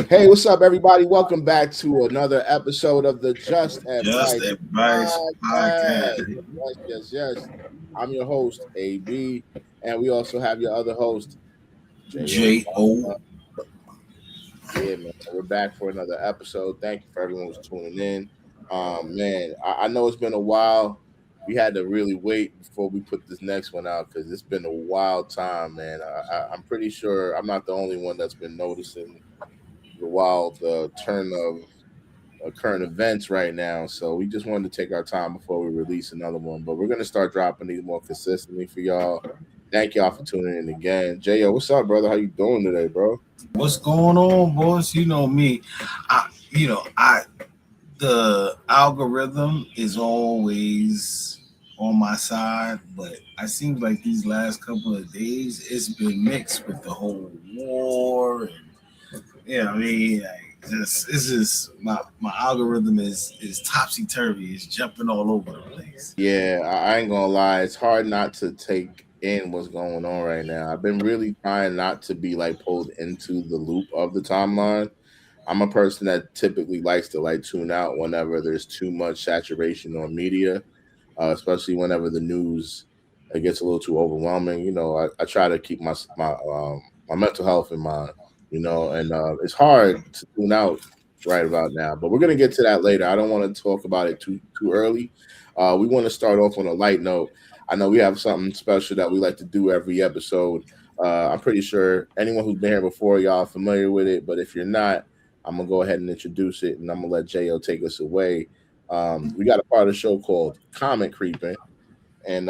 Hey, what's up, everybody? Welcome back to another episode of the Just Advice Podcast. Yes. I'm your host, AB, and we also have your other host, J.O. Yeah, man. We're back for another episode. Thank you for everyone who's tuning in. Man, I know it's been a while. We had to really wait before we put this next one out because it's been a wild time, man. I'm pretty sure I'm not the only one that's been noticing the wild turn of current events right now. So we just wanted to take our time before we release another one. But we're going to start dropping these more consistently for y'all. Thank y'all for tuning in again. J.O., what's up, brother? How you doing today, bro? What's going on, boss? You know me. The algorithm is always on my side, but I seem like these last couple of days it's been mixed with the whole war and it's just my algorithm is topsy turvy. It's jumping all over the place. Yeah, I ain't gonna lie. It's hard not to take in what's going on right now. I've been really trying not to be like pulled into the loop of the timeline. I'm a person that typically likes to like tune out whenever there's too much saturation on media, especially whenever the news gets a little too overwhelming. I try to keep my mental health in mind. And it's hard to tune out right about now. But we're gonna get to that later. I don't want to talk about it too early. We want to start off on a light note. I know we have something special that we like to do every episode. I'm pretty sure anyone who's been here before, y'all are familiar with it. But if you're not, I'm gonna go ahead and introduce it, and I'm gonna let Jo take us away. We got a part of the show called Comment Creeping, and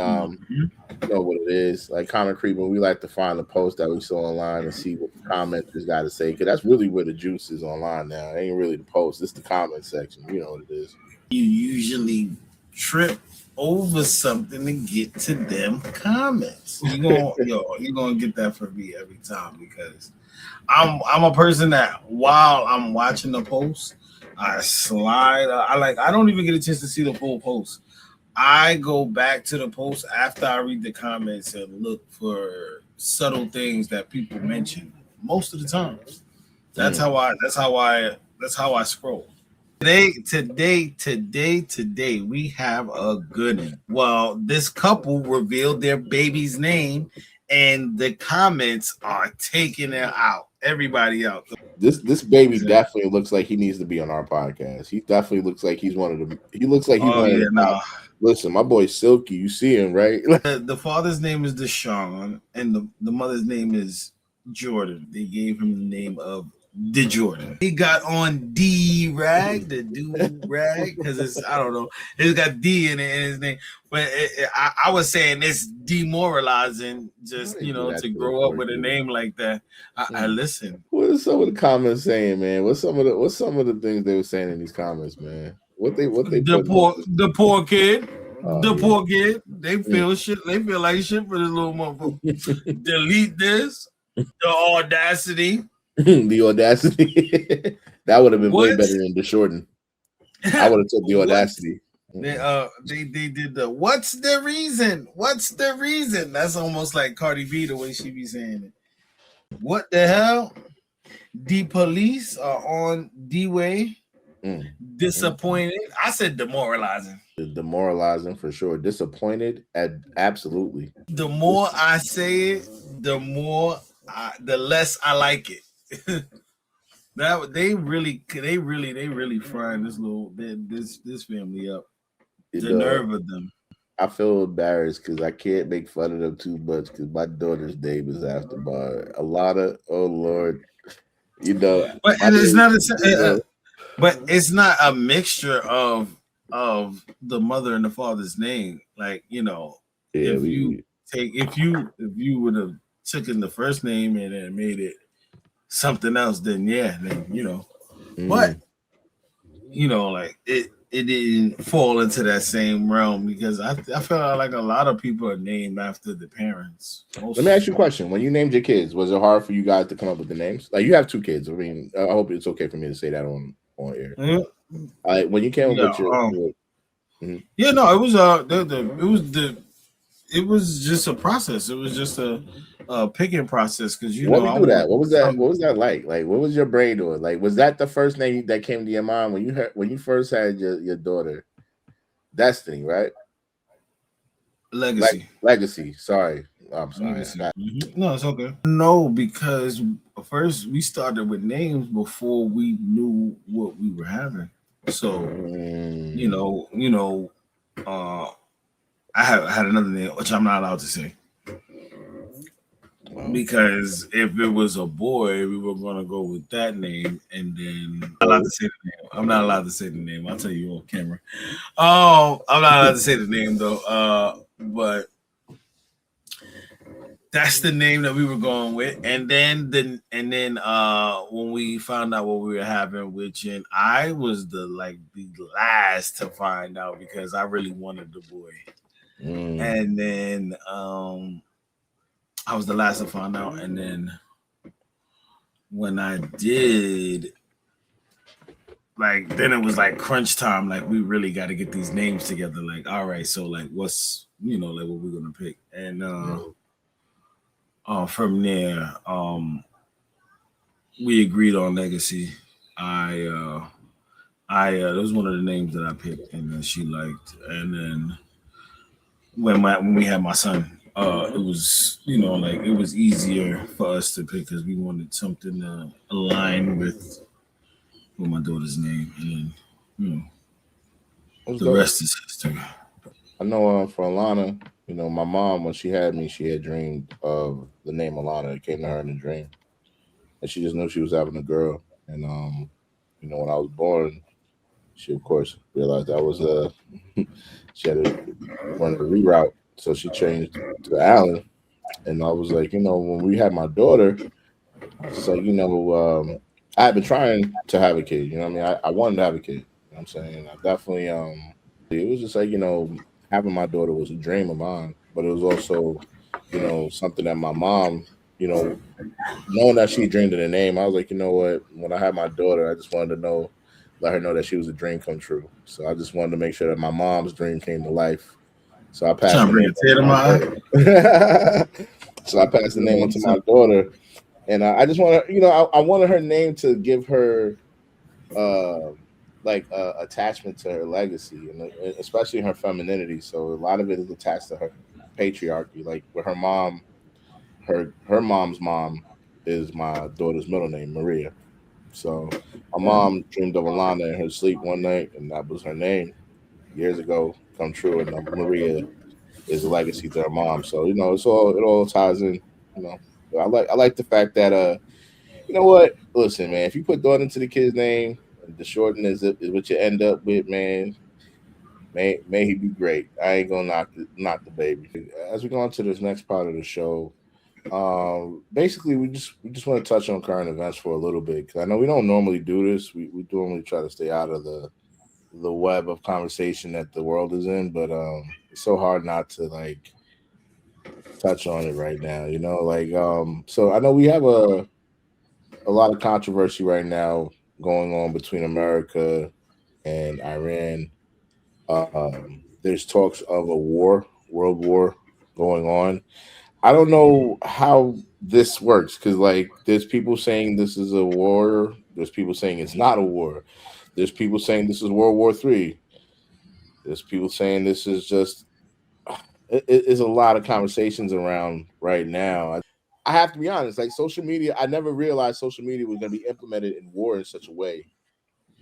you know what it is. Like comment creeping, we like to find the post that we saw online and see what the commenters got to say, because that's really where the juice is online now. It ain't really the post; it's the comment section. You know what it is. You usually trip over something to get to them comments. You're gonna get that from me every time, because I'm a person that while I'm watching the post, I slide. I don't even get a chance to see the full post. I go back to the post after I read the comments and look for subtle things that people mention. Most of the time, that's how I scroll. Today, we have a good one. Well, this couple revealed their baby's name, and the comments are taking it out. Everybody out. This baby definitely looks like he needs to be on our podcast. He definitely looks like he's one of them. He looks like he's one of them. Listen, my boy Silky, you see him, right? The father's name is Deshaun, and the mother's name is Jordan. They gave him the name of DeJordan. He got on D-Rag, the do-rag, because I don't know. It's got D in his name. But I was saying it's demoralizing just, to grow up with a name like that. I listen. What are some of the comments saying, man? What's some of the things they were saying in these comments, man? The poor kid. Poor kid. They feel shit. They feel like shit for this little motherfucker. Delete this. The audacity. The audacity. That would have been way better than DeJordan. I would have took the audacity. They did the what's the reason? What's the reason? That's almost like Cardi B, the way she be saying it. What the hell? The police are on D-Way. Disappointed. I said demoralizing. Demoralizing for sure. Disappointed. Absolutely. The more I say it, the less I like it. That they really frying this family up. The nerve of them. I feel embarrassed because I can't make fun of them too much because my daughter's name is after a lot of oh Lord, But it's not but it's not a mixture of the mother and the father's name. Like if you would have taken the first name and then made it something else, then but like it didn't fall into that same realm, because I feel like a lot of people are named after the parents. Let me ask you a question. When you named your kids, was it hard for you guys to come up with the names? Like, you have 2 kids. I mean, I hope it's okay for me to say that on air. When you came up with your it was it was just a process. It was just a picking process because What we I do want that? What was that? some What was that like? Like, what was your brain doing? Like, was that the first name that came to your mind when you heard when you first had your daughter, Destiny, right? Like legacy. Legacy. Sorry, I'm sorry. I Legacy. got. No, it's okay. No, because first we started with names before we knew what we were having. So Mm, you know, uh, I had another name which I'm not allowed to say well, because if it was a boy, we were gonna go with that name, and then I'm not allowed to say the name. I'm not allowed to say the name. I'll tell you on camera. I'm not allowed to say the name though. But that's the name that we were going with, and then when we found out what we were having, which and I was the last to find out because I really wanted the boy, mm, and then I was the last to find out, and then when I did, like then it was like crunch time, like we really got to get these names together, like all right, so like what's like what we're gonna pick, and mm. from there we agreed on legacy. I that was one of the names that I picked, and then she liked. And then when we had my son, it was like it was easier for us to pick because we wanted something to align with my daughter's name, and then you know It was the dope. rest is history. I know for Alana, my mom when she had me, she had dreamed of the name Alana. It came to her in a dream, and she just knew she was having a girl. And when I was born, she of course realized that was she had to run a reroute, so she changed to Allen. And I was like, when we had my daughter, it's like, I had been trying to have a kid. You know what I mean? I wanted to have a kid. You know what I'm saying? I definitely it was just like, having my daughter was a dream of mine, but it was also, something that my mom, you know, knowing that she dreamed of the name, I was like, you know what? When I had my daughter, I just wanted to let her know that she was a dream come true. So I just wanted to make sure that my mom's dream came to life. So I passed Trying the to bring name a on tear to to my eye. my daughter. So I passed the name on to my daughter, and I just want to, I wanted her name to give her, uh, like, attachment to her legacy, and especially her femininity. So a lot of it is attached to her patriarchy. Like with her mom, her mom's mom is my daughter's middle name, Maria. So my mom dreamed of Alana in her sleep one night, and that was her name years ago, come true. And Maria is a legacy to her mom. So it all ties in. You know, but I like the fact that you know what? Listen, man, if you put thought into the kid's name, and the shorten is what you end up with, man. May he be great. I ain't gonna knock the baby. As we go on to this next part of the show, basically we just want to touch on current events for a little bit because I know we don't normally do this. We normally try to stay out of the web of conversation that the world is in, but it's so hard not to like touch on it right now. Like so I know we have a lot of controversy right now going on between America and Iran. There's talks of a war, world war going on. I don't know how this works because, like, there's people saying this is a war. There's people saying it's not a war. There's people saying this is World War III. There's people saying this is just. It's a lot of conversations around right now. I have to be honest. Like social media, I never realized social media was going to be implemented in war in such a way.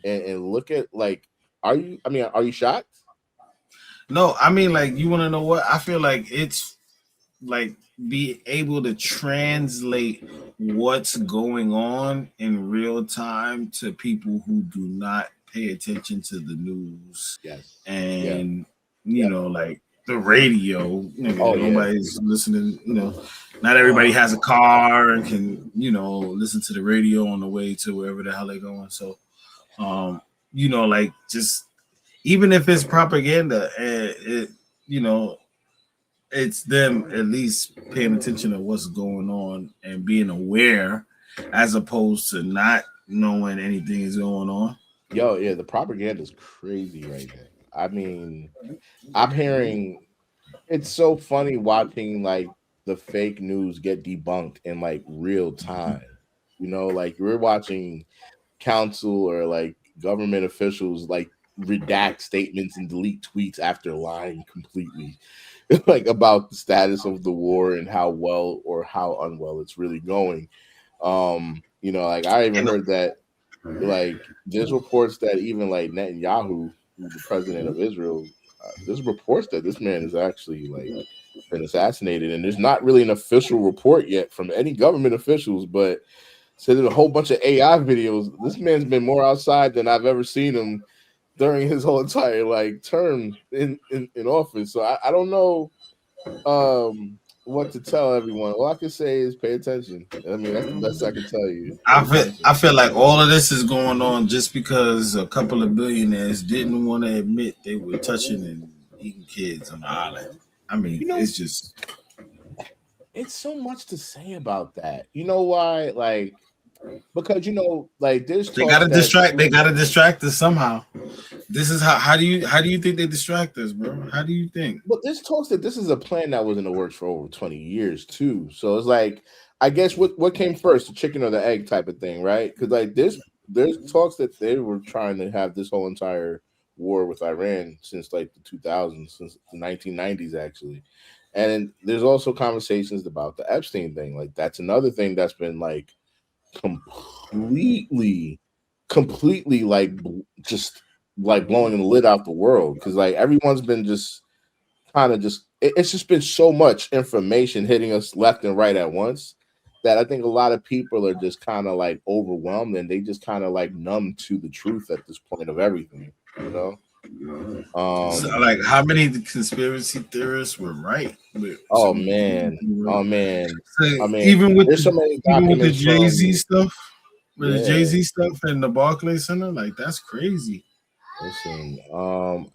And look at like, are you? I mean, are you shocked? No, I mean like you want to know what I feel like it's like be able to translate what's going on in real time to people who do not pay attention to the news Yes. Yeah. and Yeah. like the radio. Oh yeah. Nobody's listening. Not everybody has a car and can listen to the radio on the way to wherever the hell they're going. So like just even if it's propaganda, you know it's them at least paying attention to what's going on and being aware as opposed to not knowing anything is going on. Yo, yeah, the propaganda is crazy right now. I mean, I'm hearing. it's so funny watching like the fake news get debunked in like real time. You know, like we're watching council or like government officials like redact statements and delete tweets after lying completely like about the status of the war and how well or how unwell it's really going. You know, like I even And heard that like there's reports that even like Netanyahu, who's the president of Israel, there's reports that this man is actually like been assassinated, and there's not really an official report yet from any government officials, but so there's a whole bunch of AI videos. This man's been more outside than I've ever seen him during his whole entire like term in office. So I don't know what to tell everyone. All I can say is pay attention. I mean, that's the best I can tell you. Pay I attention. feel like all of this is going on just because a couple of billionaires didn't want to admit they were touching and eating kids on the island. I mean, You know, it's just it's so much to say about that. You know why? Like because you know, like there's they talks gotta that distract. They gotta distract us somehow. This is how. How do you think they distract us, bro? How do you think? but there's talks that this is a plan that was in the works for over 20 years too. So it's like I guess what came first, the chicken or the egg type of thing, right? Because like there's talks that they were trying to have this whole entire war with Iran since like the 2000s, since the 1990s actually. And there's also conversations about the Epstein thing. Like that's another thing that's been like completely, completely like just like blowing the lid out the world because like everyone's been just kind of just it's just been so much information hitting us left and right at once that I think a lot of people are just kind of like overwhelmed and they just kind of like numb to the truth at this point of everything, you know. So, Um like, how many of the conspiracy theorists were right? But oh some of them man, were. oh man, So I mean, there's so many even with the documents Jay Z from stuff, with the Jay yeah. Z stuff and the Barclays Center, like that's crazy. Listen,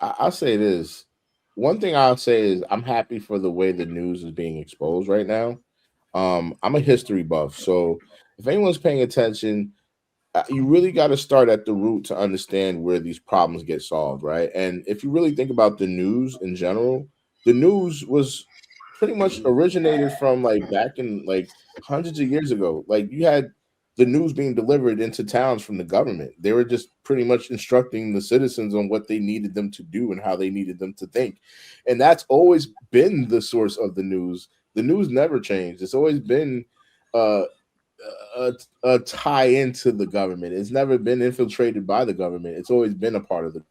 I'll say this. One thing I'll say is I'm happy for the way the news is being exposed right now. I'm a history buff, so if anyone's paying attention, you really got to start at the root to understand where these problems get solved, right? And if you really think about the news in general, the news was pretty much originated from like back in like hundreds of years ago. Like you had the news being delivered into towns from the government. They were just pretty much instructing the citizens on what they needed them to do and how they needed them to think. And that's always been the source of the news. The news never changed. It's always been uh a tie into the government. It's never been infiltrated by the government. It's always been a part of the.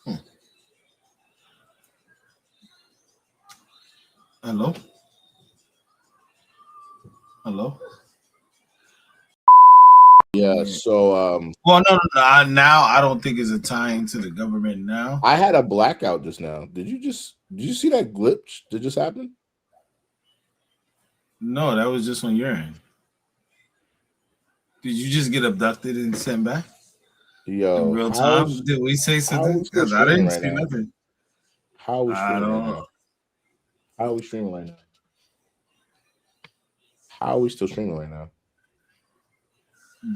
Hmm. Hello, hello. Yeah. Yeah. So Well, no. Now I don't think it's a tie into the government now. I had a blackout just now. Did you see that glitch that just happened? No, that was just on your end. Did you just get abducted and sent back in Yo, real time? Did we say how are something? we still Because I streaming didn't right see now? nothing. How are we I streaming right don't now? know. How are we streaming right now? How are we still streaming right now?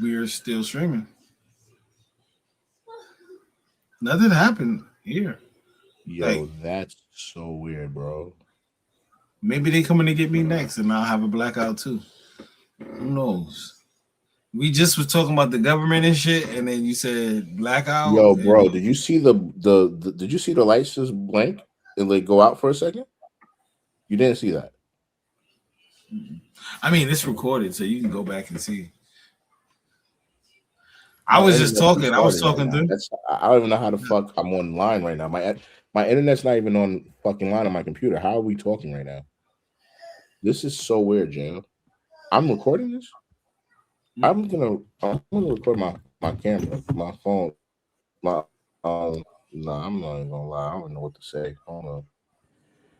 We're still streaming. Nothing happened here. Like Yo, that's so weird, bro. maybe they coming to get me next, and I'll have a blackout too. Who knows? We just was talking about the government and shit, and then you said blackout, Yo, and bro, did you see the did you see the lights just blink and like go out for a second? You didn't see that. I mean it's recorded, so you can go back and see. I My was just internet's talking. I was retarded right talking now. through. I don't even know how the fuck I'm online right now. My internet's not even on fucking line on my computer. How are we talking right now? This is so weird, Jay. I'm recording this. I'm gonna record my camera, my phone, my no, I'm not even gonna lie. I don't know what to say. Hold on.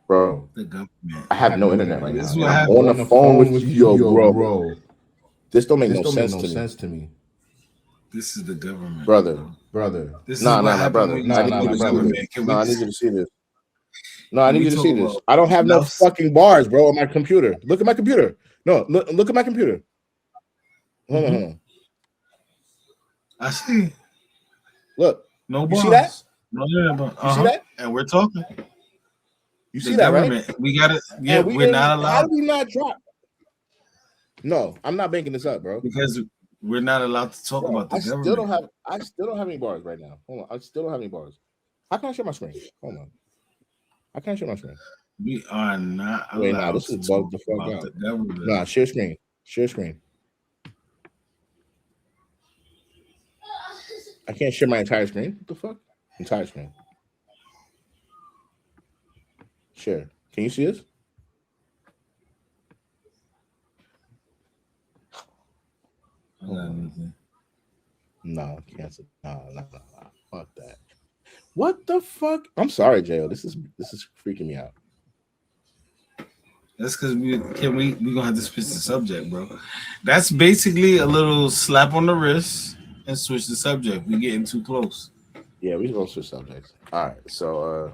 Bro, The government. I have no internet right This now, is and what I'm happened. on the phone with you, yo, bro. This don't make no sense to me, This is the government, brother. bro. This is No, what no, no, happened brother. when you talk about the government. No, I need you to see this. No, I Can need we you to talk see this. about I don't have no mouse? fucking bars, bro, on my computer. Look at my computer. No, look at my computer. Hold on, Mm-hmm. hold on. I see. Look, No you see that? bars. No, yeah, but You see that? and we're talking. You see that, right? We gotta. Yeah, we're not allowed. How did we not drop? No, I'm not making this up, bro. Because we're not allowed to talk about the government. I still don't have any bars right now. Hold on, I still don't have any bars. How can I share my screen? Hold on. How can I share my screen? We are not allowed. Wait, nah, this is bugged the fuck out. Nah, share screen. Share screen. I can't share my entire screen. What the fuck? Entire screen. Share. Can you see this? No, cancel. No. Fuck that. What the fuck? I'm sorry, Jayo. This is freaking me out. That's because we gonna have to switch the subject, bro. That's basically a little slap on the wrist and switch the subject. We getting too close. Yeah, we gonna switch subjects. All right, so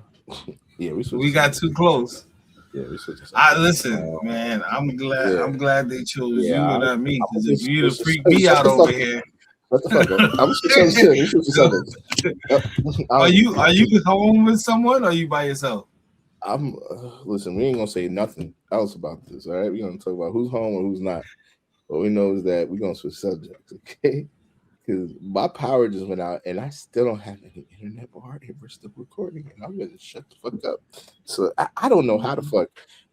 yeah, we got too close. Yeah, we switched. Listen, man. I'm glad. Yeah. I'm glad they chose you and not me. Because if you'd have freaked me out over here. What the fuck? I'm switching. Are you home with someone or are you by yourself? I'm listen, we ain't gonna say nothing else about this, all right? We're gonna talk about who's home and who's not. What we know is that we're gonna switch subjects, okay? Because my power just went out and I still don't have any internet bar and we're still recording and I'm gonna shut the fuck up. So I don't know how the fuck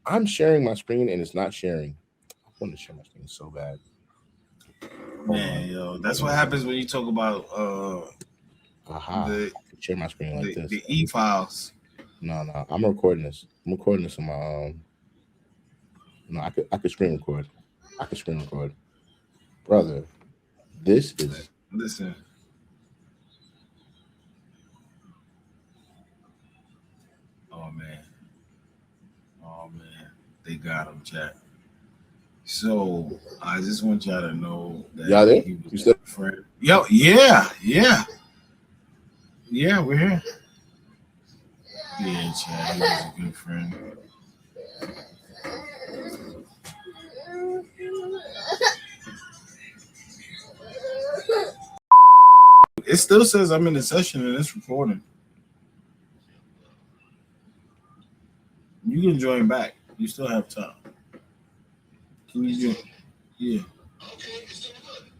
I'm sharing my screen and it's not sharing. I want to share my screen so bad. Man, yo, that's what happens when you talk about share my screen like this. The e-files. No, I'm recording this. I'm recording this on my No, I could screen record. Brother, this is listen. Oh man. They got him, chat. So I just want y'all to know that y'all there? You still friend. Yo, yeah. Yeah, we're here. Yeah, Chad, he was a good friend. It still says I'm in the session and it's recording. You can join back. You still have time. Can you join? Yeah.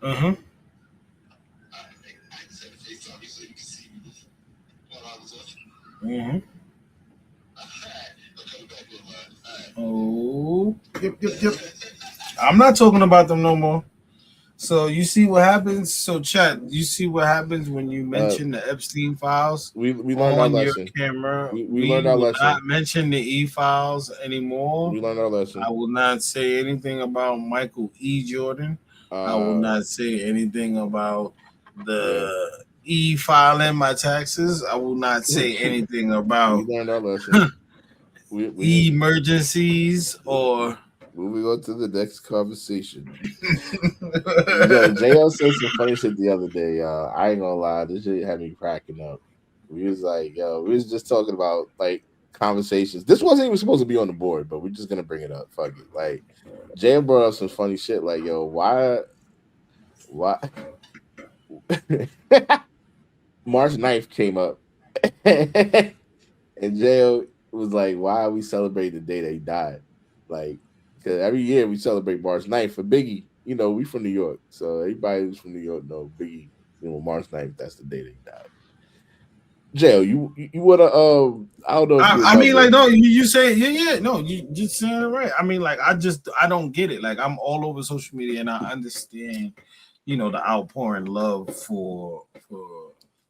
Uh-huh. Mm-hmm. Oh, yep. I'm not talking about them no more. So you see what happens. So chat, you see what happens when you mention the Epstein files. We learned our lesson. Your camera. We learned our lesson. Not mention the e-files anymore. We learned our lesson. I will not say anything about Michael E. Jordan. I will not say anything about the e-filing my taxes. I will not say anything about we learned our lesson. Emergencies or moving on to the next conversation. JL said some funny shit the other day. I ain't gonna lie, this shit had me cracking up. We was like, we was just talking about like conversations. This wasn't even supposed to be on the board, but we're just gonna bring it up. Fuck it. Like JL brought up some funny shit. Like, why? March 9th came up, and JL was like, "Why are we celebrating the day that he died?" Like, because every year we celebrate March 9th for Biggie. You know, we from New York, so everybody who's from New York know Biggie. March 9th, that's the day that he died. JL, you wanna I don't know. I mean, like, no, you say no, you just saying it right. I mean, like, I don't get it. Like, I'm all over social media and I understand, the outpouring love for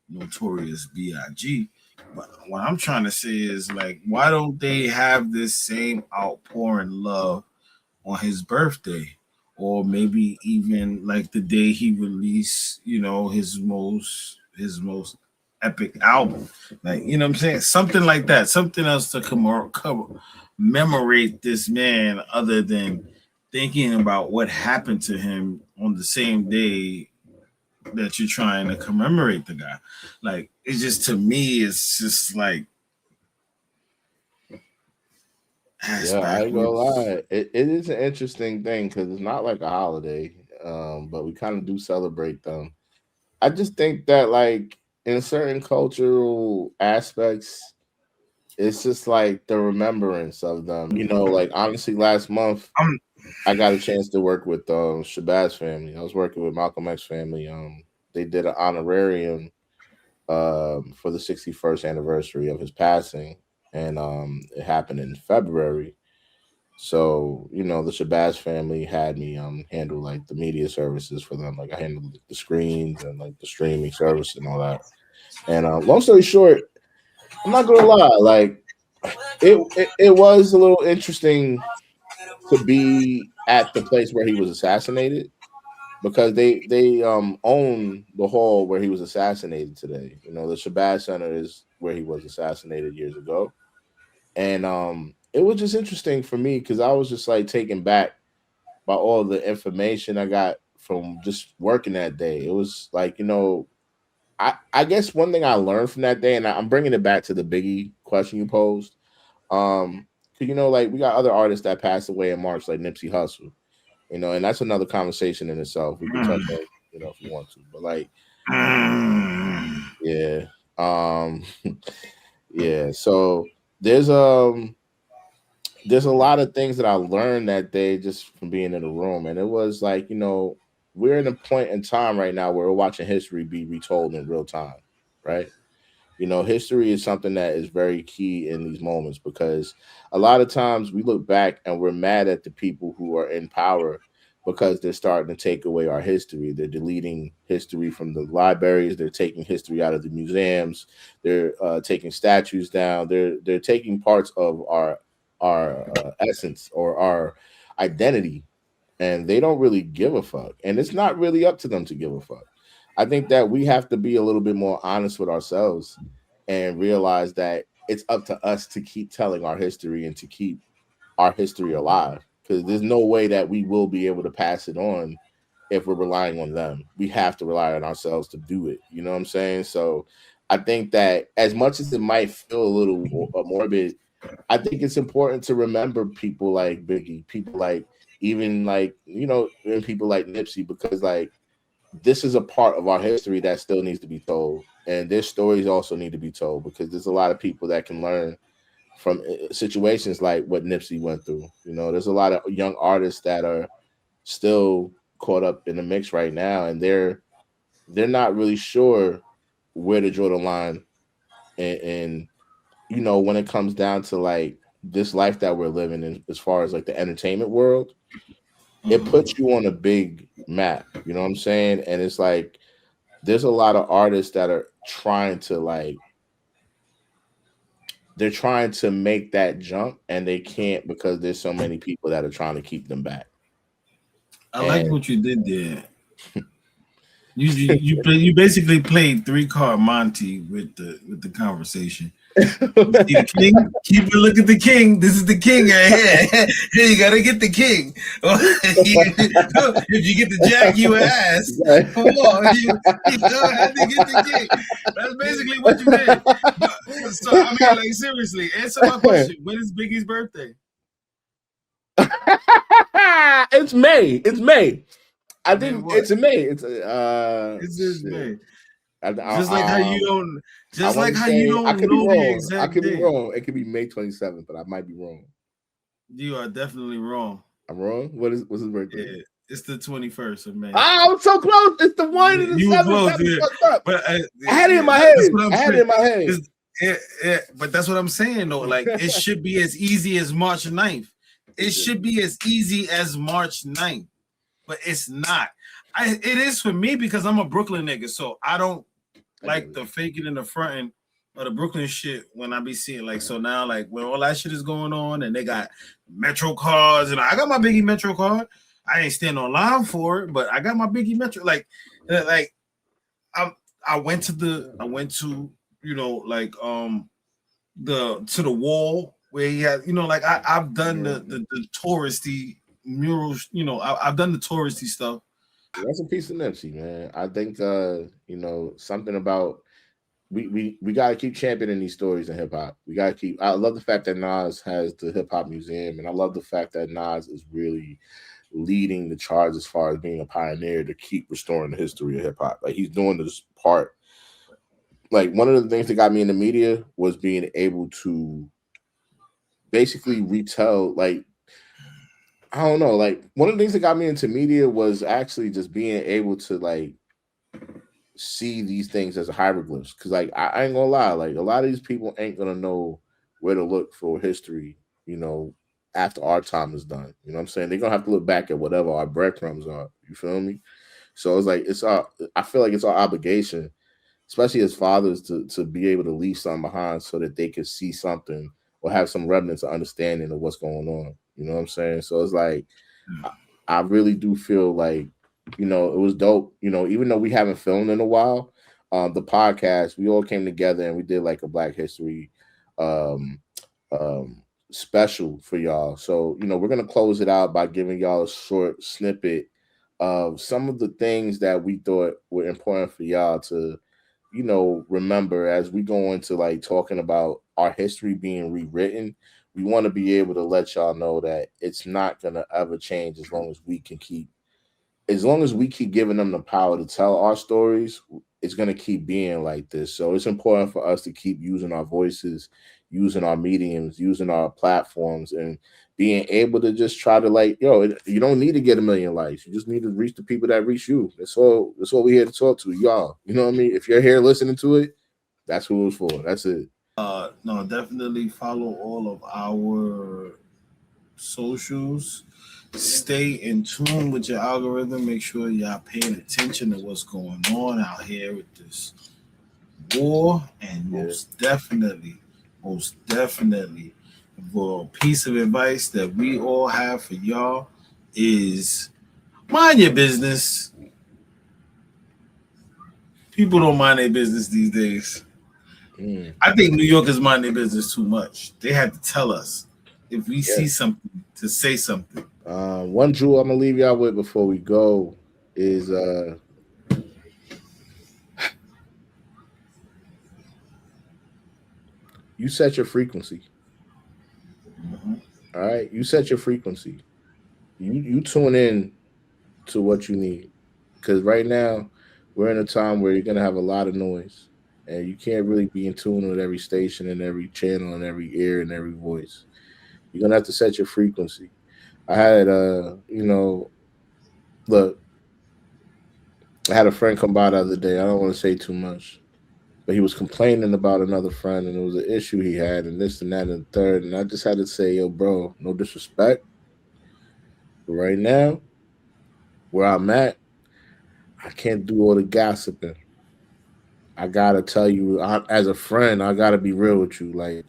Notorious B.I.G. But what I'm trying to say is, like, why don't they have this same outpouring love on his birthday, or maybe even like the day he released, his most epic album, like, what I'm saying, something like that, something else to commemorate this man, other than thinking about what happened to him on the same day that you're trying to commemorate the guy. Like, it's just, to me, it's just like, I ain't gonna lie, it is an interesting thing because it's not like a holiday, but we kind of do celebrate them. I just think that, like, in certain cultural aspects, it's just like the remembrance of them. Like honestly, last month I'm I got a chance to work with Shabazz family. I was working with Malcolm X family. They did an honorarium for the 61st anniversary of his passing, and it happened in February. So the Shabazz family had me handle like the media services for them. Like I handled the screens and like the streaming service and all that. And long story short, I'm not gonna lie, like it was a little interesting to be at the place where he was assassinated because they own the hall where he was assassinated today. The Shabazz Center is where he was assassinated years ago, and it was just interesting for me because I was just like taken back by all the information I got from just working that day. It was like I guess one thing I learned from that day, and I'm bringing it back to the Biggie question you posed. 'Cause, like we got other artists that passed away in March, like Nipsey Hussle, and that's another conversation in itself. We could touch on, if you want to, but like, yeah, um, yeah. So there's a lot of things that I learned that day just from being in the room, and it was like, we're in a point in time right now where we're watching history be retold in real time, right? History is something that is very key in these moments because a lot of times we look back and we're mad at the people who are in power because they're starting to take away our history. They're deleting history from the libraries. They're taking history out of the museums. They're taking statues down. They're taking parts of our essence or our identity, and they don't really give a fuck. And it's not really up to them to give a fuck. I think that we have to be a little bit more honest with ourselves and realize that it's up to us to keep telling our history and to keep our history alive. Because there's no way that we will be able to pass it on if we're relying on them. We have to rely on ourselves to do it. You know what I'm saying? So I think that as much as it might feel a little morbid, I think it's important to remember people like Biggie, people like even like and people like Nipsey, because like this is a part of our history that still needs to be told, and their stories also need to be told because there's a lot of people that can learn from situations like what Nipsey went through. There's a lot of young artists that are still caught up in the mix right now, and they're not really sure where to draw the line, and when it comes down to like this life that we're living in as far as like the entertainment world, it puts you on a big map, you know what I'm saying? And it's like there's a lot of artists that are trying to like they're trying to make that jump and they can't because there's so many people that are trying to keep them back. I like And what you did there. You basically played three card Monty with the conversation. You see the king? Keep a look at the king. This is the king right here. Here you gotta get the king. If you get the jack, you ass. Come on, you don't have to get the king. That's basically what you did. So I mean, like seriously, answer my question. When is Biggie's birthday? it's May. It's May. I Man, think what? it's in May. It's his Shit. May. I, Just like how I, you don't, I just want like to how you say I don't could be know the wrong. I exact could be day. wrong. It could be May 27th, but I might be wrong. You are definitely wrong. I'm wrong. What's his birthday? Yeah, it's the 21st of May. Ah, I'm so close. It's the one and the You were seventh. close, Got me yeah. fucked up. But I had it in my that's head. what I'm I had it saying. in my head. But that's what I'm saying though. Like it should be as easy as March 9th. It should be as easy as March 9th. But it's not. It is for me because I'm a Brooklyn nigga, so I don't like the faking and the fronting of the Brooklyn shit when I be seeing like so now like when all that shit is going on and they got Metro cards and I got my Biggie Metro card. I ain't stand on line for it, but I got my Biggie Metro like I went to the to the wall where he had like I've done the touristy murals, I've done the touristy stuff. That's a piece of Nipsey, man. I think something about we gotta keep championing these stories in hip hop. We gotta keep. I love the fact that Nas has the hip hop museum, and I love the fact that Nas is really leading the charge as far as being a pioneer to keep restoring the history of hip hop. Like he's doing this part like one of the things that got me in the media was being able to basically retell, like, I don't know, like one of the things that got me into media was actually just being able to like see these things as hieroglyphs. Cause like I ain't gonna lie, like a lot of these people ain't gonna know where to look for history, you know, after our time is done. You know what I'm saying? They're gonna have to look back at whatever our breadcrumbs are. You feel me? So it's like it's our I feel like it's our obligation, especially as fathers, to be able to leave something behind so that they can see something or have some remnants of understanding of what's going on. You know what I'm saying? So it's like I, I really do feel like, you know, it was dope. You know, even though we haven't filmed in a while, the podcast, we all came together and we did like a Black History um, um, special for y'all. So, you know, we're gonna close it out by giving y'all a short snippet of some of the things that we thought were important for y'all to, you know, remember as we go into like talking about our history being rewritten. We want to be able to let y'all know that it's not gonna ever change as long as we keep giving them the power to tell our stories, it's going to keep being like this. So it's important for us to keep using our voices, using our mediums, using our platforms, and being able to just try to like, yo, you don't need to get a million likes. You just need to reach the people that reach you. That's all. That's what we're here to talk to y'all. You know what I mean? If you're here listening to it, that's who it's for. That's it. No, definitely follow all of our socials. Stay in tune with your algorithm. Make sure y'all paying attention to what's going on out here with this war. And Yeah. most definitely, for a piece of advice that we all have for y'all is mind your business. People don't mind their business these days. Mm, I think New Yorkers mind their business too much. They have to tell us if we yeah. see something to say something. One jewel I'm gonna leave y'all with before we go is you set your frequency. Mhm. All right, you set your frequency. You tune in to what you need, because right now we're in a time where you're gonna have a lot of noise, and you can't really be in tune with every station and every channel and every ear and every voice. You're gonna have to set your frequency. I had you know, look, I had a friend come by the other day. I don't want to say too much, but he was complaining about another friend, and it was an issue he had, and this and that and the third. And I just had to say, yo, bro, no disrespect, but right now where I'm at, I can't do all the gossiping. I gotta tell you, as a friend, I gotta be real with you. Like,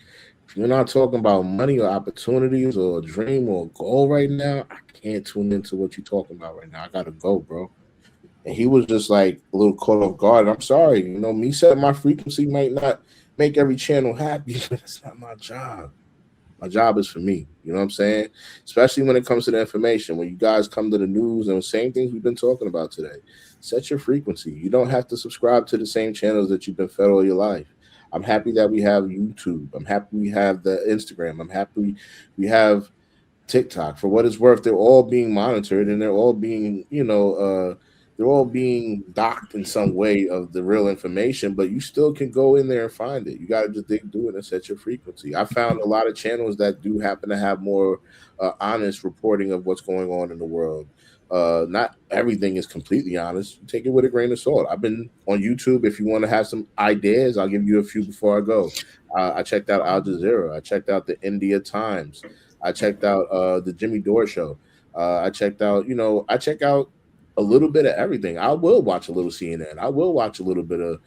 if you're not talking about money or opportunities or a dream or a goal right now, I can't tune into what you're talking about right now. I gotta go, bro. And he was just like a little caught off guard. I'm sorry, you know, me setting my frequency might not make every channel happy, but it's not my job. My job is for me. You know what I'm saying? Especially when it comes to the information. When you guys come to the news and the same things we've been talking about today, set your frequency. You don't have to subscribe to the same channels that you've been fed all your life. I'm happy that we have YouTube. I'm happy we have the Instagram. I'm happy we have TikTok. For what it's worth, they're all being monitored and they're all being, they're all being docked in some way of the real information, but you still can go in there and find it. You got to just dig through it and set your frequency. I found a lot of channels that do happen to have more honest reporting of what's going on in the world. Not everything is completely honest. Take it with a grain of salt. I've been on YouTube. If you want to have some ideas, I'll give you a few before I go. I checked out Al Jazeera. I checked out the India Times. I checked out the Jimmy Dore show. I checked out, I check out a little bit of everything. I will watch a little CNN. I will watch a little bit of,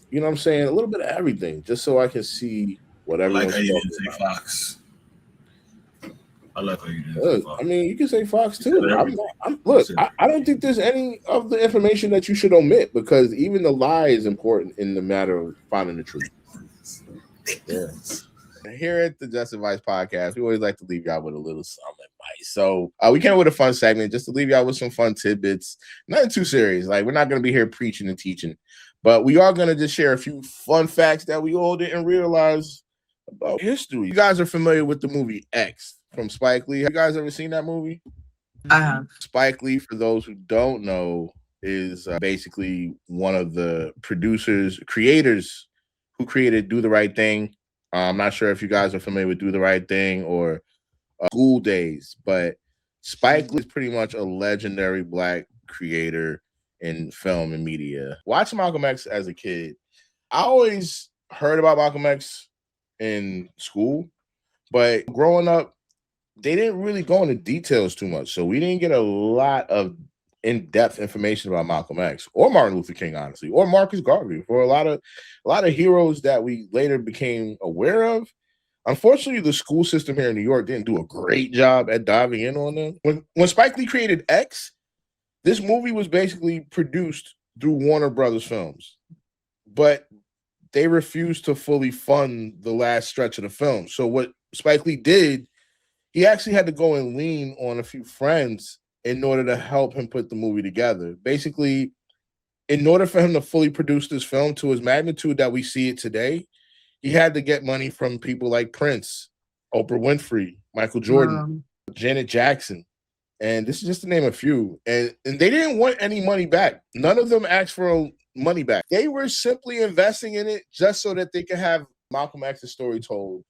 you know what I'm saying? A little bit of everything just so I can see what I like how everyone's you talking didn't say about. Fox. I like how you didn't say Look, I Fox. mean, you can say Fox You said too. everything. You Look. said I don't think there's any of the information that you should omit because even the lie is important in the matter of finding the truth. Yeah. Here at the Just Advice Podcast, we always like to leave y'all with a little some advice. So we came with a fun segment just to leave y'all with some fun tidbits. Nothing too serious. Like we're not going to be here preaching and teaching, but we are going to just share a few fun facts that we all didn't realize about history. You guys are familiar with the movie X from Spike Lee. Have you guys ever seen that movie? I have. Spike Lee, for those who don't know, is basically one of the creators who created Do the Right Thing. I'm not sure if you guys are familiar with Do the Right Thing or School Days, but Spike Lee is pretty much a legendary black creator in film and media. Watching Malcolm X as a kid, I always heard about Malcolm X in school, but growing up, they didn't really go into details too much. So we didn't get a lot of in-depth information about Malcolm X or Martin Luther King, honestly, or Marcus Garvey. For a lot of heroes that we later became aware of. Unfortunately, the school system here in New York didn't do a great job at diving in on them. When Spike Lee created X, this movie was basically produced through Warner Brothers Films, but they refused to fully fund the last stretch of the film. So what Spike Lee did, he actually had to go and lean on a few friends in order to help him put the movie together. Basically, in order for him to fully produce this film to his magnitude that we see it today, he had to get money from people like Prince, Oprah Winfrey, Michael Jordan, Janet Jackson. And this is just to name a few. And they didn't want any money back. None of them asked for money back. They were simply investing in it just so that they could have Malcolm X's story told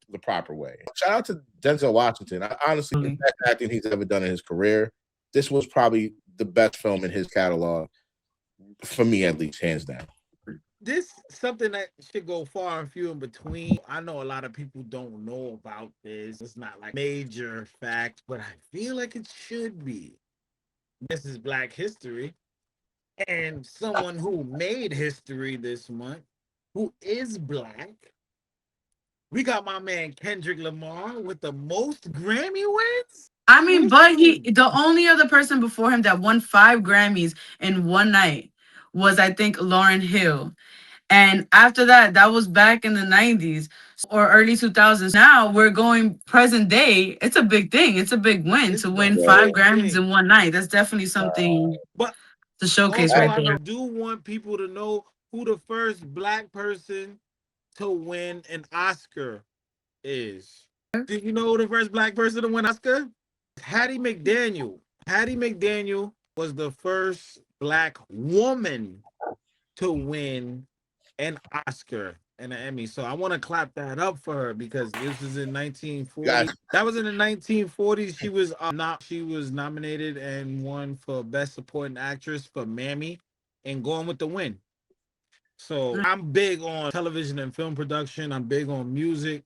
the proper way. Shout out to Denzel Washington. Honestly, the best acting he's ever done in his career. This was probably the best film in his catalog, for me at least, hands down. This something that should go far and few in between. I know a lot of people don't know about this. It's not like major fact, but I feel like it should be. This is Black History, and someone who made history this month, who is black. We got my man Kendrick Lamar with the most Grammy wins. I mean, but the only other person before him that won 5 Grammys in one night was, I think, Lauryn Hill. And after that, that was back in the 90s or early 2000s. Now we're going present day. It's a big thing. It's a big win to win 5 Grammys in one night. That's definitely something to showcase right there. I do want people to know who the first black person to win an Oscar is. Do you know who the first black person to win an Oscar? Hattie McDaniel. Hattie McDaniel was the first black woman to win an Oscar and an Emmy. So I want to clap that up for her because this was in 1940. That was in the 1940s. She was nominated and won for Best Supporting Actress for Mammy and Gone with the Wind. So I'm big on television and film production. I'm big on music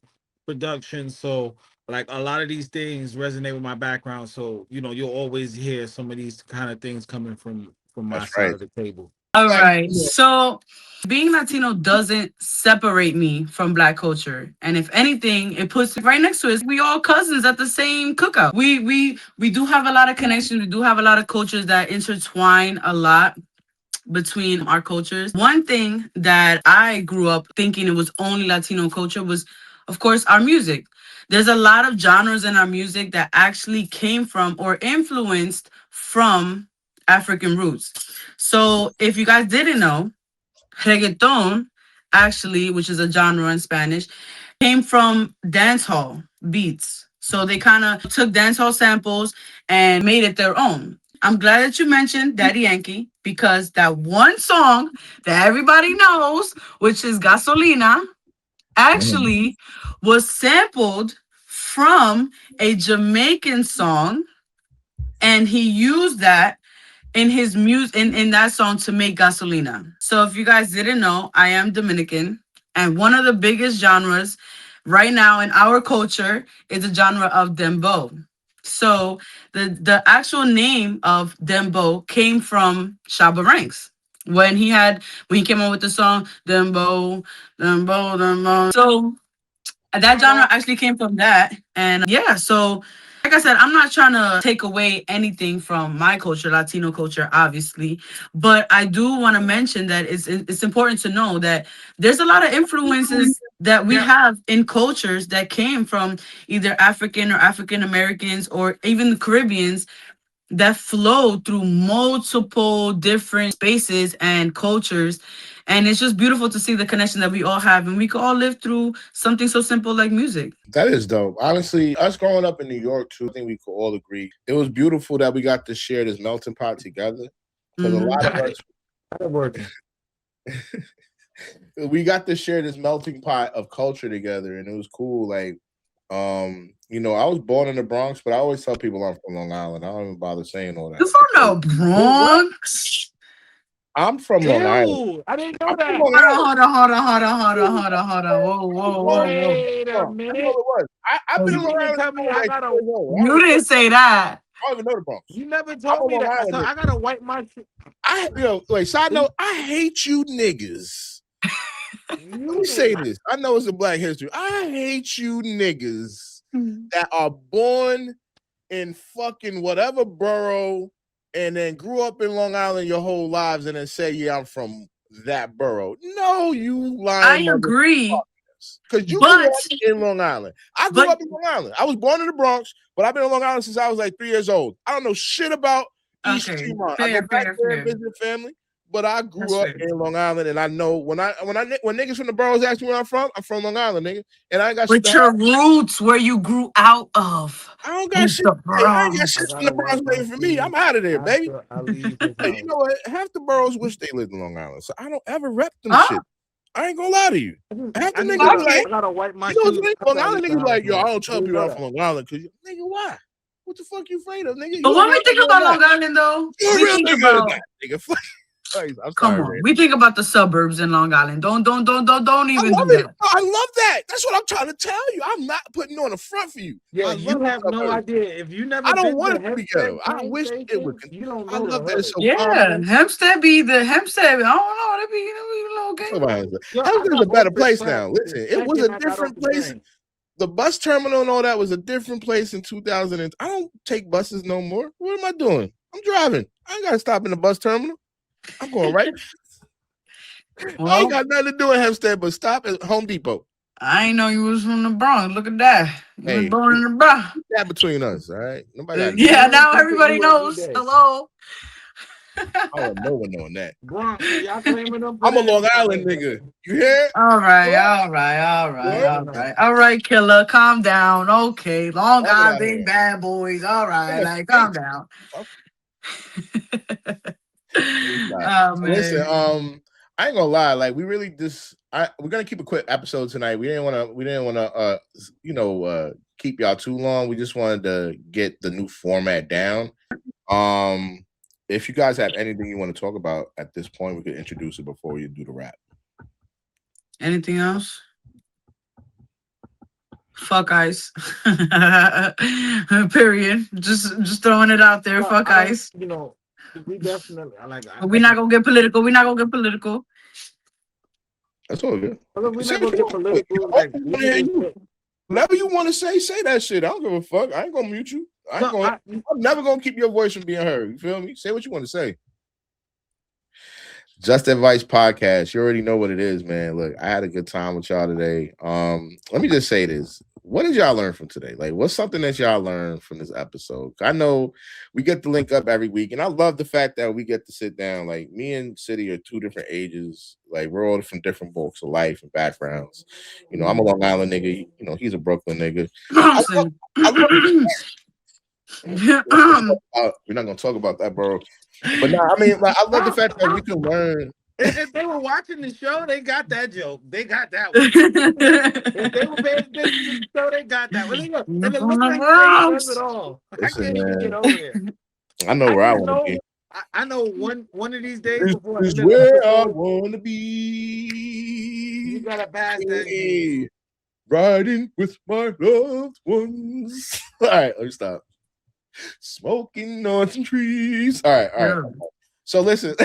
production. So like a lot of these things resonate with my background. So, you'll always hear some of these kind of things coming from my side of the table. All right. So being Latino doesn't separate me from black culture. And if anything, it puts it right next to us. We all cousins at the same cookout. We do have a lot of connections. We do have a lot of cultures that intertwine a lot between our cultures. One thing that I grew up thinking it was only Latino culture was, of course, our music. There's a lot of genres in our music that actually came from or influenced from African roots. So if you guys didn't know, reggaeton, actually, which is a genre in Spanish, came from dancehall beats. So they kind of took dancehall samples and made it their own. I'm glad that you mentioned Daddy Yankee because that one song that everybody knows, which is Gasolina, actually was sampled from a Jamaican song, and he used that in his music in that song to make Gasolina. So if you guys didn't know, I am Dominican, and one of the biggest genres right now in our culture is the genre of dembow. So the actual name of dembow came from Shabba Ranks when he came up with the song Dembow, Dembow, Dembow. So that genre actually came from that. And yeah, so like I said, I'm not trying to take away anything from my culture, Latino culture, obviously, but I do want to mention that it's important to know that there's a lot of influences that we have in cultures that came from either African or African Americans or even the Caribbeans that flow through multiple different spaces and cultures. And it's just beautiful to see the connection that we all have, and we can all live through something so simple like music. That is dope. Honestly, us growing up in New York too, I think we could all agree it was beautiful that we got to share this melting pot together. because a lot of Got us it. Got it working. we got to share this melting pot of culture together, and it was cool. Like, I was born in the Bronx, but I always tell people I'm from Long Island. I don't even bother saying all that. You from the Wait, what? Bronx? I'm from Long Island. Ew! I didn't know I'm from that. Long Island. Hold on. Whoa. Wait a That's all minute. it was. I've been You in Long mean to Island tell since I me was I like gotta? 2 years old. You didn't say that. I don't even know the Bronx. You never I'm a told me Long that. Island So nigga. I gotta wipe my shit. Side note, I hate you niggas. Let You me say did. this. I know it's a Black History. I hate you niggas that are born in fucking whatever borough and then grew up in Long Island your whole lives and then say, yeah, I'm from that borough. No, you I lying motherfuckers. agree, Because you grew but up in Long Island. I grew but up in Long Island. I was born in the Bronx, but I've been in Long Island since I was like 3 years old. I don't know shit about East okay, Tremont. I go back there and visit family, but I That's grew up fair. in Long Island, and I know when niggas from the boroughs ask me where I'm from Long Island, nigga, and I ain't got shit But to your hide. roots, where you grew out of, I don't got is shit. the Hey, I ain't got I shit Bronx. from the gotta Bronx wipe my waiting for me. shoes I'm out of there, baby. after I leave his You house. know what? Half the boroughs wish they lived in Long Island, so I don't ever rep them Huh? shit. I ain't gonna lie to you. Half the I just niggas be gotta, Fuck like, I gotta wipe my you know what's shoes funny? Long after I Island leave the niggas be house, like, yo, I man. don't I tell didn't people know I'm that. from Long Island because nigga, why? What the fuck you afraid of, nigga? But You a when real we think nigga or about not? Long Island, though, You a we real think nigga or not, about nigga? I'm come sorry, on, Ray. we think about the suburbs in Long Island. Don't I even love do it. that. I love that. That's what I'm trying to tell you. I'm not putting on the front for you. Yeah, I love you the have no suburbs. idea. If you never I don't been want to it to be ghetto. Hempstead I train wish it would. station, you don't I know the love that it's hood. so Yeah, calm. Hempstead be the Hempstead. I don't know. They be a little Let's gay. talk about Hempstead. Yo, I Hempstead is a got better offered place crack now. the Listen, it was a second I got off different the place. train. The bus terminal and all that was a different place in 2000. I don't take buses no more. What am I doing? I'm driving. I ain't got to stop in the bus terminal. I'm going right. I ain't Well, got nothing to do in Hempstead but stop at Home Depot. I ain't know you was from the Bronx. Look at that. You was Hey, born in the Bronx. that between us, all right? Nobody got to know. I Yeah, learn now something everybody new every knows. day. Hello. I want no one knowing that. Bronx, so y'all claiming them for I'm a that? Long It's all Island right, nigga. man. You hear? It's good to know. All right, killer, calm down. Okay, Long Love it out Island here. bad boys. All I'm right, a like calm state. down. Fuck Oh So listen, man. I ain't gonna lie, like we really just we're gonna keep a quick episode tonight. We didn't wanna keep y'all too long. We just wanted to get the new format down. Um if you guys have anything you want to talk about at this point, we could introduce it before we do the wrap. Anything else? Fuck ice. Period. Just throwing it out there. But Fuck I don't, ice. we definitely, I We're not definitely, gonna get political. We're not gonna get political. That's all good. but we're Say not what gonna you get want. Look, political. I Like, we wanna can hear just you. say, Whatever you want to say that shit. I don't give a fuck. I ain't gonna mute you. no, I'm never gonna keep your voice from being heard. You feel me? Say what you want to say. Just Advice Podcast. You already know what it is, man. Look, I had a good time with y'all today. Let me just say this. What did y'all learn from today? Like, what's something that y'all learned from this episode? I know we get to link up every week, and I love the fact that we get to sit down. Like, me and City are two different ages. Like, we're all from different walks of life and backgrounds. I'm a Long Island nigga. He's a Brooklyn nigga. I love, Thompson. I love we're not gonna talk about that, bro. But no, I mean, like, I love the fact that we can learn. if they were watching the show, they got that joke. They got that one. If they were paying attention to the show, they got that one. And the look on his face says it all. I Listen, can't even get man, over it. I know I where I just want to know, be. I know one of these days This before the is end of the where I episode, want to you be. gotta pass that gate. Hey, riding with my loved ones. All right, let me stop. Smoking on some trees. All right, all right. So listen.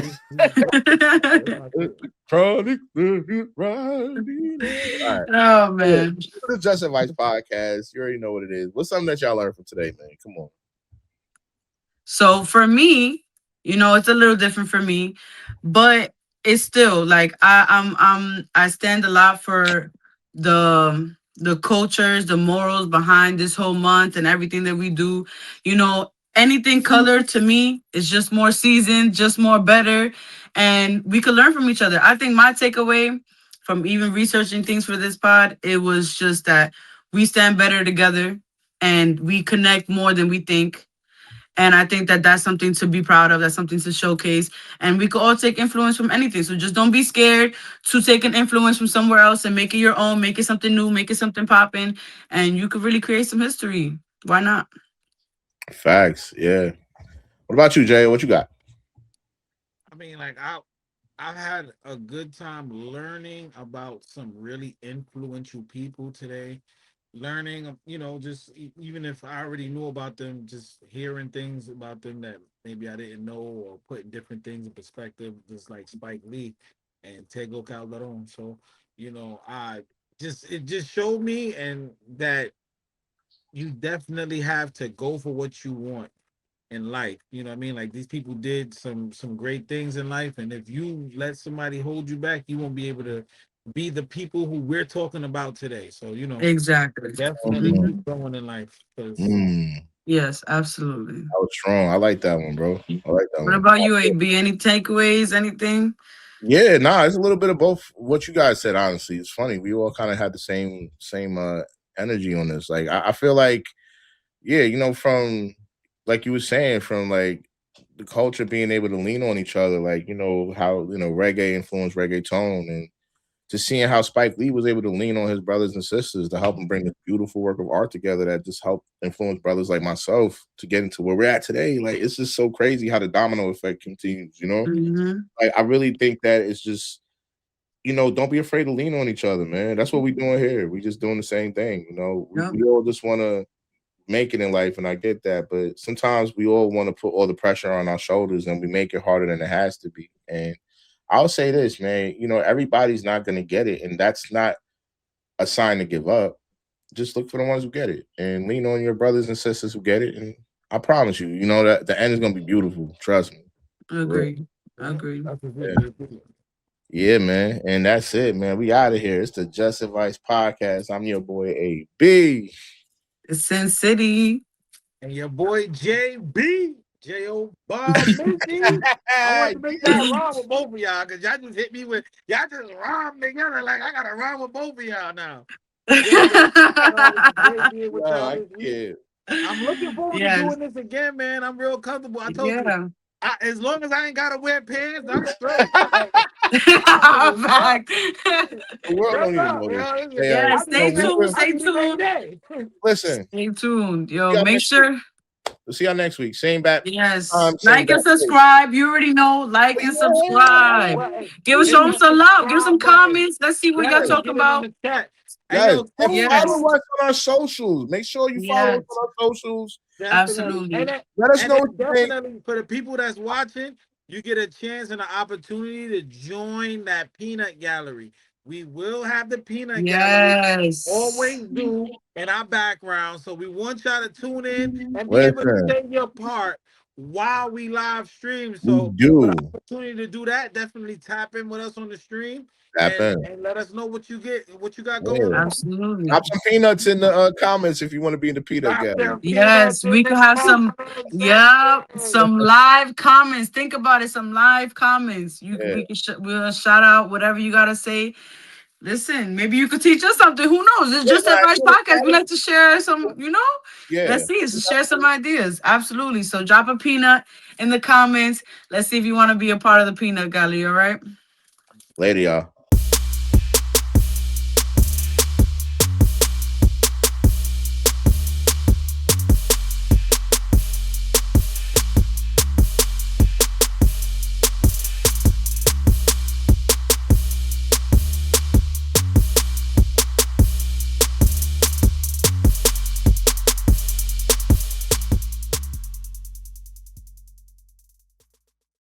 Chronic riding. All right. Oh man. The Just Advice Podcast. You already know what it is. What's something that y'all learned from today, man? Come on. So for me, it's a little different for me, but it's still like I stand a lot for the cultures, the morals behind this whole month and everything that we do. Anything colored to me is just more seasoned, just more better, and we could learn from each other. I think my takeaway from even researching things for this pod, it was just that we stand better together and we connect more than we think, And I think that that's something to be proud of. That's something to showcase. And we could all take influence from anything. So just don't be scared to take an influence from somewhere else and make it your own, make it something new, make it something popping. And you could really create some history. Why not? Facts. Yeah. What about you, Jay? What you got? I mean, like I've had a good time learning about some really influential people today. Learning, just even if I already knew about them, just hearing things about them that maybe I didn't know, or putting different things in perspective, just like Spike Lee and Tego Calderon. So, I it just showed me and that you definitely have to go for what you want in life. You know what I mean? Like these people did some great things in life, and if you let somebody hold you back, you won't be able to be the people who we're talking about today. So Exactly. definitely Mhm. Hmm. keep going in life because Mm, Yes, absolutely. that was strong. I like that one, bro. I like that What one. about you, AB? Any takeaways? Anything? Yeah, nah, it's a little bit of both. What you guys said, honestly, it's funny. We all kind of had the same energy on this. Like, I feel like, yeah, from like you were saying, from like the culture being able to lean on each other, like how reggae influenced reggaeton, and just seeing how Spike Lee was able to lean on his brothers and sisters to help him bring this beautiful work of art together that just helped influence brothers like myself to get into where we're at today. Like, it's just so crazy how the domino effect continues. Hmm. Like, I really think that it's just, don't be afraid to lean on each other, man. That's what we're doing here. We just doing the same thing. Yep. We all just want to make it in life, and I get that, but sometimes we all want to put all the pressure on our shoulders, and we make it harder than it has to be. And I'll say this, man, everybody's not going to get it, and that's not a sign to give up. Just look for the ones who get it and lean on your brothers and sisters who get it. And I promise you, that the end is going to be beautiful. Trust me. For real. Agreed. Agreed. that's a Yeah. good JP. Yeah, man. And that's it, man. We out of here. It's the Just Advice Podcast. I'm your boy AB. It's Sin City. And your boy JB, Jayobomma. I want to make that rhyme with both of y'all because y'all just hit me with y'all just rhyme together like I got to rhyme with both of y'all now. Yeah, man. It's great being with Yo, y'all I this week. can't. I'm looking forward to Yes. doing this again, man. I'm real comfortable. I told you, Yeah. as long as I ain't gotta wear pants, I'm straight. Like, I don't give a fuck. Fact. The world Straight don't even up, know you this. know. They, Yeah, I be stay looking, tuned. I Stay be looking every tuned. day. listen. Stay tuned. See Yo, y'all make next week. sure. We'll see y'all next week. Same bat Yes. time, same Like bat and place. subscribe. You already know. Like and Yeah. subscribe. Button. Give us Hit show them that some love. Give us some subscribe button. comments. Let's see what y'all Yes, Yes. talking get it in about. the chat. Hey, Yes. yo, And Yes. follow us on our socials. Make sure you follow us Yes. on our socials. definitely. Absolutely. Let us And know then what you think. definitely for the people that's watching, you get a chance and an opportunity to join that peanut gallery. We will have the peanut gallery, Yes. always do in our background. So we want y'all to tune in and be able to Listen, say your part while we live stream. we So for the do opportunity to do that, definitely tap in with us on the stream tap in. and let us know what you got going Yeah. on. Absolutely. Drop some peanuts in the comments if you want to be in the peanut Drop gallery. them peanuts Yes, in we the could have some. comments. Yep, Hey. some live comments. Think about it. Some live comments. Yeah. We'll shout out whatever you gotta say. Listen, maybe you could teach us something. Who knows? It's Yeah, just nah, advice you podcast. We like to share some. yeah. Let's see. Share some ideas. Absolutely. So drop a peanut in the comments. Let's see if you want to be a part of the peanut gallery. All right. Later, y'all.